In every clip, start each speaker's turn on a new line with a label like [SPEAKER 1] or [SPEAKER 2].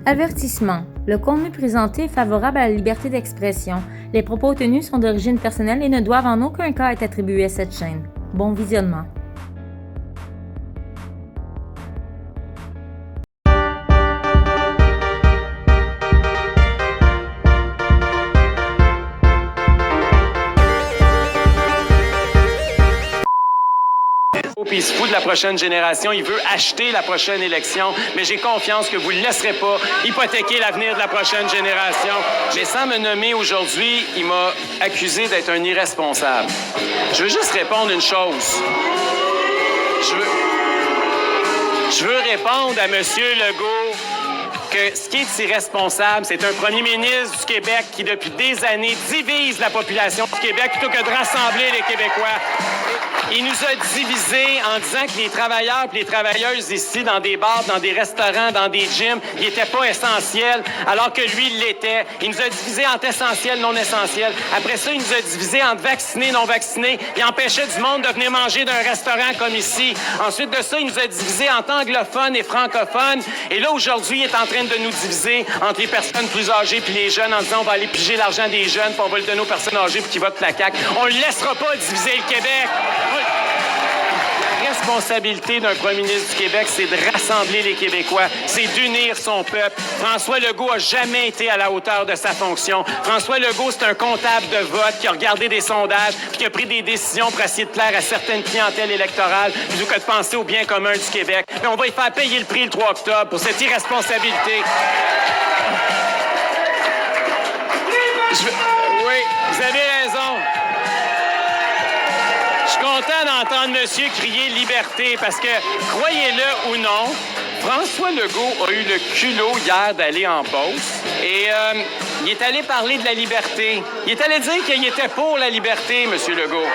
[SPEAKER 1] Avertissement. Le contenu présenté est favorable à la liberté d'expression. Les propos tenus sont d'origine personnelle et ne doivent en aucun cas être attribués à cette chaîne. Bon visionnement.
[SPEAKER 2] Puis il se fout de la prochaine génération, il veut acheter la prochaine élection, mais j'ai confiance que vous ne le laisserez pas hypothéquer l'avenir de la prochaine génération. Mais sans me nommer aujourd'hui, il m'a accusé d'être un irresponsable. Je veux juste répondre une chose. Je veux répondre à M. Legault que ce qui est irresponsable, c'est un premier ministre du Québec qui, depuis des années, divise la population du Québec plutôt que de rassembler les Québécois. Il nous a divisés en disant que les travailleurs et les travailleuses ici, dans des bars, dans des restaurants, dans des gyms, ils n'étaient pas essentiels, alors que lui, il l'était. Il nous a divisés entre essentiels, non essentiels. Après ça, il nous a divisés entre vaccinés, non vaccinés. Il empêchait du monde de venir manger d'un restaurant comme ici. Ensuite de ça, il nous a divisés entre anglophones et francophones. Et là, aujourd'hui, il est en train de nous diviser entre les personnes plus âgées puis les jeunes en disant on va aller piger l'argent des jeunes puis on va le donner aux personnes âgées puis qui votent la CAQ. On ne laissera pas diviser le Québec. La responsabilité d'un premier ministre du Québec, c'est de rassembler les Québécois, c'est d'unir son peuple. François Legault a jamais été à la hauteur de sa fonction. François Legault, c'est un comptable de vote qui a regardé des sondages puis qui a pris des décisions pour essayer de plaire à certaines clientèles électorales plutôt que de penser au bien commun du Québec. Mais on va y faire payer le prix le 3 octobre pour cette irresponsabilité. Oui, vous avez raison. Je suis content d'entendre monsieur crier « liberté » parce que, croyez-le ou non, François Legault a eu le culot hier d'aller en Beauce et il est allé parler de la liberté. Il est allé dire qu'il était pour la liberté, monsieur Legault.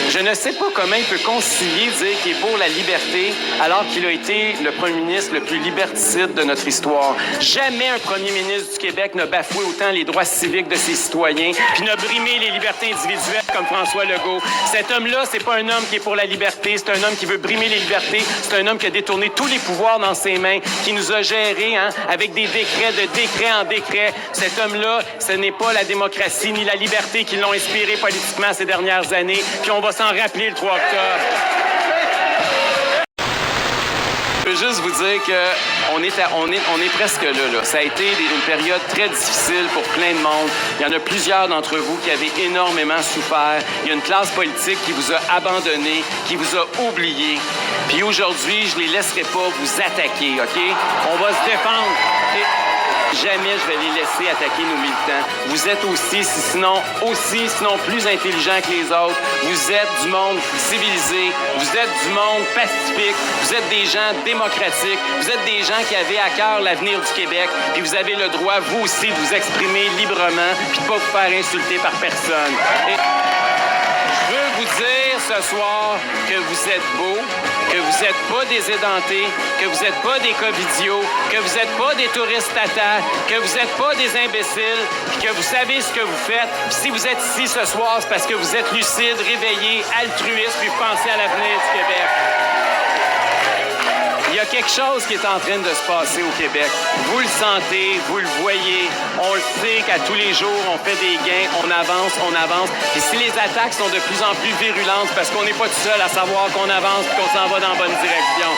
[SPEAKER 2] Je ne sais pas comment il peut concilier dire qu'il est pour la liberté alors qu'il a été le premier ministre le plus liberticide de notre histoire. Jamais un premier ministre du Québec n'a bafoué autant les droits civiques de ses citoyens puis n'a brimé les libertés individuelles comme François Legault. Cet homme-là, c'est pas un homme qui est pour la liberté, c'est un homme qui veut brimer les libertés, c'est un homme qui a détourné tous les pouvoirs dans ses mains, qui nous a gérés avec des décrets, de décret en décret. Cet homme-là, ce n'est pas la démocratie ni la liberté qui l'ont inspiré politiquement ces dernières années, puis on va s'en rappeler le 3 octobre. Je veux juste vous dire qu'on est presque là. Ça a été une période très difficile pour plein de monde. Il y en a plusieurs d'entre vous qui avez énormément souffert. Il y a une classe politique qui vous a abandonné, qui vous a oublié. Puis aujourd'hui, je ne les laisserai pas vous attaquer, OK? On va se défendre. Jamais je vais les laisser attaquer nos militants. Vous êtes sinon plus intelligents que les autres. Vous êtes du monde civilisé. Vous êtes du monde pacifique. Vous êtes des gens démocratiques. Vous êtes des gens qui avaient à cœur l'avenir du Québec. Puis vous avez le droit, vous aussi, de vous exprimer librement puis de pas vous faire insulter par personne. Et je veux vous dire ce soir que vous êtes beaux, que vous n'êtes pas des édentés, que vous n'êtes pas des covidios, que vous n'êtes pas des touristes tata, que vous n'êtes pas des imbéciles, puis que vous savez ce que vous faites. Puis si vous êtes ici ce soir, c'est parce que vous êtes lucide, réveillé, altruiste, puis vous pensez à l'avenir du Québec. Il y a quelque chose qui est en train de se passer au Québec. Vous le sentez, vous le voyez. On le sait qu'à tous les jours, on fait des gains, on avance. Et si les attaques sont de plus en plus virulentes, c'est parce qu'on n'est pas tout seul à savoir qu'on avance et qu'on s'en va dans la bonne direction.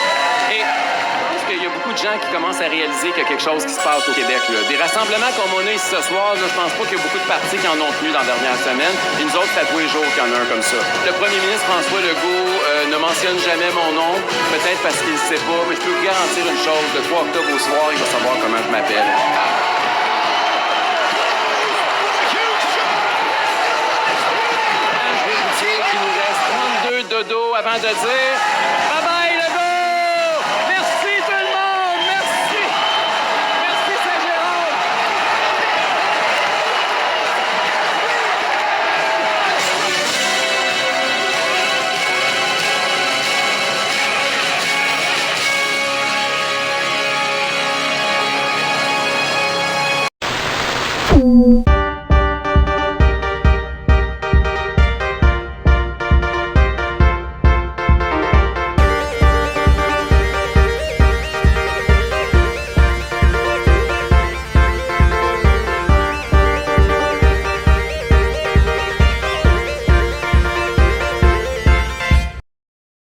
[SPEAKER 2] Et je pense qu'il y a beaucoup de gens qui commencent à réaliser qu'il y a quelque chose qui se passe au Québec. Là. Des rassemblements comme on a ici ce soir, là, je pense pas qu'il y a beaucoup de partis qui en ont tenu dans la dernière semaine. Et nous autres, c'est à tous les jours qu'il y en a un comme ça. Le premier ministre François Legault ne mentionne jamais mon nom, peut-être parce qu'il ne sait pas, mais je peux vous garantir une chose, le 3 octobre au soir, il va savoir comment je m'appelle. Je vais vous dire qu'il nous reste 32 dodos avant de dire